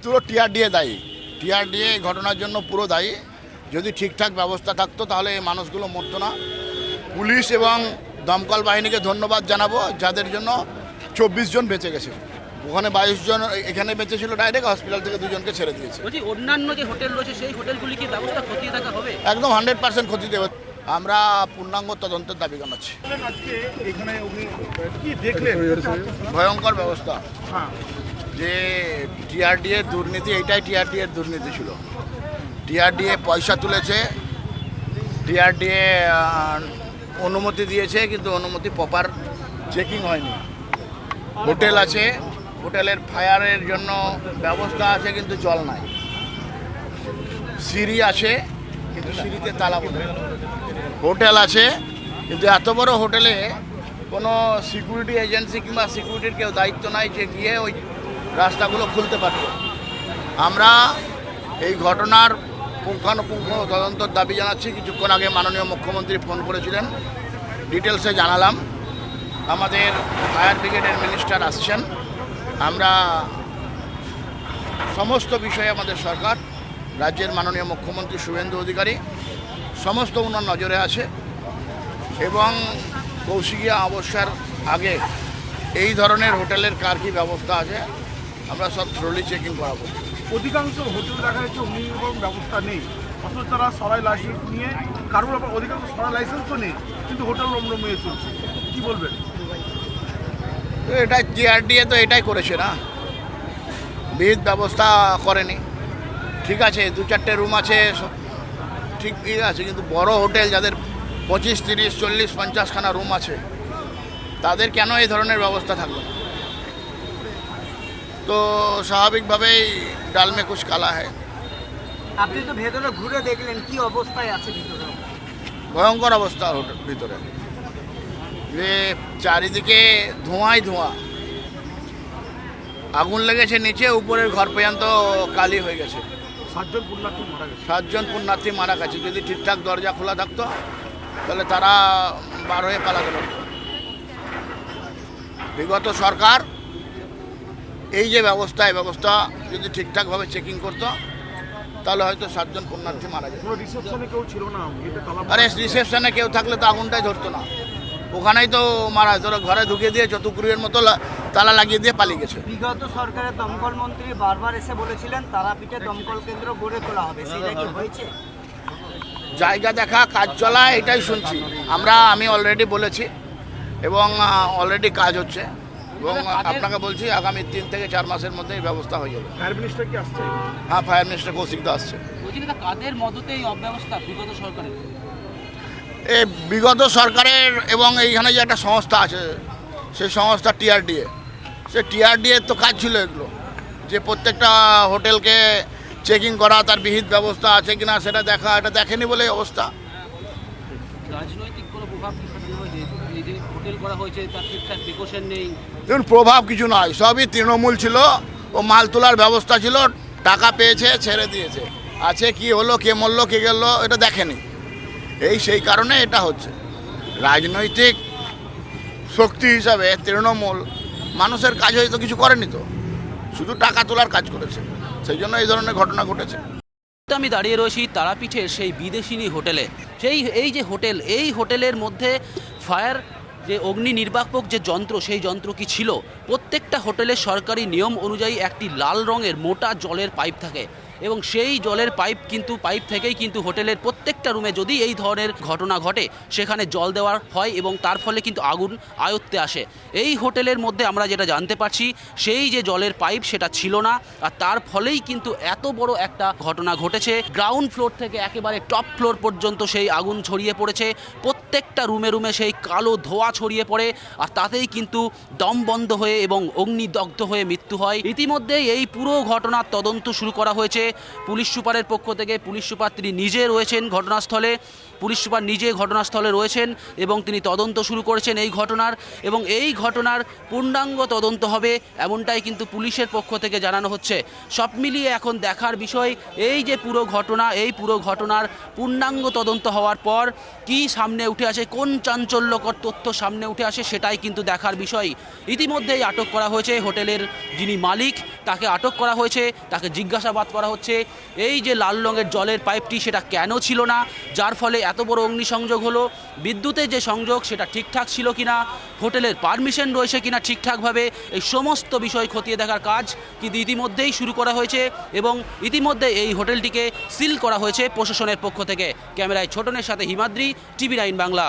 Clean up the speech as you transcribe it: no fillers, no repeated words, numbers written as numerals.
পুরো টিআরডিএ দায়ী। টিআরডিএ এই ঘটনার জন্য পুরো দায়ী। যদি ঠিকঠাক ব্যবস্থা থাকতো তাহলে এই মানুষগুলো মরতো না। পুলিশ এবং দমকল বাহিনীকে ধন্যবাদ জানাবো, যাদের জন্য 24 জন বেঁচে গেছে। ওখানে 22 জন এখানে বেঁচে ছিল, ডাইরেক্ট হসপিটাল থেকে 2 জনকে ছেড়ে দিয়েছে। বলছি অন্যান্য যে হোটেল রয়েছে সেই হোটেলগুলি কি ব্যবস্থা খতিয়ে দেখা হবে? একদম 100% ক্ষতি দেবে। আমরা পূর্ণাঙ্গ তদন্তের দাবি জানাচ্ছি। ভয়ঙ্কর ব্যবস্থা, যে টিআরডিএ দুর্নীতি, এইটাই টিআরডিএ দুর্নীতি ছিল। টিআরডিএ পয়সা তুলেছে, টিআরডিএ অনুমতি দিয়েছে, কিন্তু অনুমতি প্রপার চেকিং হয়নি। হোটেল আছে, হোটেলের ফায়ারের জন্য ব্যবস্থা আছে, কিন্তু জল নাই। সিঁড়ি আছে, কিন্তু সিঁড়িতে তালা বন্ধ। হোটেল আছে, কিন্তু এত বড় হোটেলে কোনো সিকিউরিটি এজেন্সি কিংবা সিকিউরিটির কেউ দায়িত্ব নাই যে গিয়ে ওই রাস্তাগুলো খুলতে পারবে। আমরা এই ঘটনার পুঙ্খানুপুঙ্খ তদন্তর দাবি জানাচ্ছি। কিছুক্ষণ আগে মাননীয় মুখ্যমন্ত্রী ফোন করেছিলেন, ডিটেলসে জানালাম। আমাদের ফায়ার ব্রিগেডের মিনিস্টার আসছেন। আমরা সমস্ত বিষয়ে আমাদের সরকার, রাজ্যের মাননীয় মুখ্যমন্ত্রী শুভেন্দু অধিকারী সমস্ত ওনার নজরে আছে, এবং কৌশিকিয়া অবস্যার আগে এই ধরনের হোটেলের কার কী ব্যবস্থা আছে আমরা সব থ্রোলি চেকিং করাবো। অধিকাংশ হোটেল দেখা যাচ্ছে অগ্নি নির্বাপক ব্যবস্থা নেই, অথচ তারা সরাই লাইসেন্স নিয়ে, কারোর আবার অধিকাংশ সরাই লাইসেন্সও নেই, কিন্তু হোটেল রমরমিয়ে চলছে। কী বলবেন? এটাই টিআরডিএ তো এটাই করেছে না, বিহিত ব্যবস্থা করেনি। ঠিক আছে, 2-4টে রুম আছে, ঠিক আছে, কিন্তু বড় হোটেল যাদের 25, 30, 40, 50খানা রুম আছে, তাদের কেন এই ধরনের ব্যবস্থা থাকবে না? তো স্বাভাবিকভাবেই ডাল মে কুছ কালা হয়। আপনি তো ভেতরে ঘুরে দেখলেন, কি অবস্থায় আছে ভিতরে? ভয়ঙ্কর অবস্থা হোটেল ভিতরে, যে চারিদিকে ধোঁয়াই ধোঁয়া। আগুন লেগেছে নিচে, উপরের ঘর পর্যন্ত কালি হয়ে গেছে। 7 জন পুণ্যার্থী মারা গেছে। 7 জন পুণ্যার্থী মারা গেছে। যদি ঠিকঠাক দরজা খোলা থাকতো তাহলে তারা বার হয়ে পালাতে পারত। বিগত সরকার এই যে ব্যবস্থা, এই ব্যবস্থা যদি ঠিকঠাকভাবে চেকিং করতো তাহলে হয়তো 7 জন পুণ্যার্থী মারা যেত। কোনো রিসেপশনে কেউ ছিল না, গেটে তালা। আরে রিসেপশনে কেউ থাকলে তো আগুনটাই ধরতো না, ওখানেই তো মারা যেত। ঘরে ঢুকিয়ে দিয়ে চতুর্কুড়ির মতো তালা লাগিয়ে দিয়ে পালিয়ে গেছে। বিগত সরকারের দমকল মন্ত্রী বারবার এসে বলেছিলেন তারাপীঠে দমকল কেন্দ্র গড়ে তোলা হবে, সেটা কি হয়েছে? জায়গা দেখা, কাজ চলা, এটাই শুনছি আমি অলরেডি বলেছি, এবং অলরেডি কাজ হচ্ছে, এবং আপনাকে বলছি আগামী 3 থেকে 4 মাসের মধ্যে এই ব্যবস্থা হয়ে যাবে। ফায়ার মিনিস্টার কি আসছে? হ্যাঁ, ফায়ার মিনিস্টার কৌশিক দা আসছে। বলছি না, কাদের মদতে এই অব্যবস্থা বিগত সরকারের? এই বিগত সরকারের, এবং এইখানে যে একটা সংস্থা আছে, সেই সংস্থা টিআরডিএ, সে টিআরডিএর তো কাজ ছিল এগুলো, যে প্রত্যেকটা হোটেলকে চেকিং করা, তার বিহিত ব্যবস্থা আছে কিনা সেটা দেখা। এটা দেখেনি বলে এই অবস্থা। রাজনৈতিক কোনো প্রভাব কি খাটানো হয়েছে? এই যে হোটেল করা হয়েছে তার ঠিকঠাক প্রিকশন নেই। দেখুন, প্রভাব কিছু নয়, সবই তৃণমূল ছিল, ও মাল তোলার ব্যবস্থা ছিল, টাকা পেয়েছে, ছেড়ে দিয়েছে। আছে কি হলো, কে মরলো, কে গেল, এটা দেখেনি। সেই কারণে এটা হচ্ছে। রাজনৈতিক শক্তি হিসাবে তৃণমূল মানুষের কাজ হয়তো কিছু করেনি, তো শুধু টাকা তোলার কাজ করেছে, সেই জন্য এই ধরনের ঘটনা ঘটেছে। আমি দাঁড়িয়ে রয়েছি তারাপীঠের সেই বিদেশিনী হোটেলে। এই যে হোটেল, এই হোটেলের মধ্যে ফায়ার যে অগ্নি নির্বাপক যে যন্ত্র, সেই যন্ত্র কি ছিল? প্রত্যেকটা হোটেলের সরকারি নিয়ম অনুযায়ী একটি লাল রঙের মোটা জলের পাইপ থাকে, এবং সেই জলের পাইপ থেকেই কিন্তু হোটেলের প্রত্যেকটা রুমে যদি এই ধরনের ঘটনা ঘটে সেখানে জল দেওয়া হয়, এবং তার ফলে কিন্তু আগুন আয়ত্তে আসে। এই হোটেলের মধ্যে আমরা যেটা জানতে পারছি, সেই যে জলের পাইপ সেটা ছিল না, আর তার ফলেই কিন্তু এত বড় একটা ঘটনা ঘটেছে। গ্রাউন্ড ফ্লোর থেকে একেবারে টপ ফ্লোর পর্যন্ত সেই আগুন ছড়িয়ে পড়েছে। প্রত্যেকটা রুমে রুমে সেই কালো ধোঁয়া ছড়িয়ে পড়ে, আর তাতেই কিন্তু দম বন্ধ হয়ে এবং অগ্নিদগ্ধ হয়ে মৃত্যু হয়। ইতিমধ্যেই এই পুরো ঘটনার তদন্ত শুরু করা হয়েছে পুলিশ সুপারের পক্ষ থেকে। পুলিশ সুপার তিনি নিজে রয়েছেন ঘটনাস্থলে। পুলিশ সুপার নিজে ঘটনাস্থলে রয়েছেন এবং তিনি তদন্ত শুরু করেছেন এই ঘটনার, এবং এই ঘটনার পূর্ণাঙ্গ তদন্ত হবে এমনটাই কিন্তু পুলিশের পক্ষ থেকে জানানো হচ্ছে। সব মিলিয়ে এখন দেখার বিষয় এই যে পুরো ঘটনা, এই পুরো ঘটনার পূর্ণাঙ্গ তদন্ত হওয়ার পর কি সামনে উঠে আসে, কোন চাঞ্চল্যকর তথ্য সামনে উঠে আসে সেটাই কিন্তু দেখার বিষয়। ইতিমধ্যেই আটক করা হয়েছে হোটেলের যিনি মালিক, তাকে আটক করা হয়েছে, তাকে জিজ্ঞাসাবাদ করা হচ্ছে এই যে লাল রঙের জলের পাইপটি সেটা কেন ছিল না, যার ফলে এত বড় অগ্নিসংযোগ হলো, বিদ্যুতের যে সংযোগ সেটা ঠিকঠাক ছিল কিনা, হোটেলের পারমিশন রয়েছে কিনা ঠিকঠাকভাবে, এই সমস্ত বিষয় খতিয়ে দেখার কাজ কিন্তু ইতিমধ্যেই শুরু করা হয়েছে এবং ইতিমধ্যে এই হোটেলটিকে সিল করা হয়েছে প্রশাসনের পক্ষ থেকে। ক্যামেরায় ছোটনের সাথে হিমাদ্রি, TV9 বাংলা।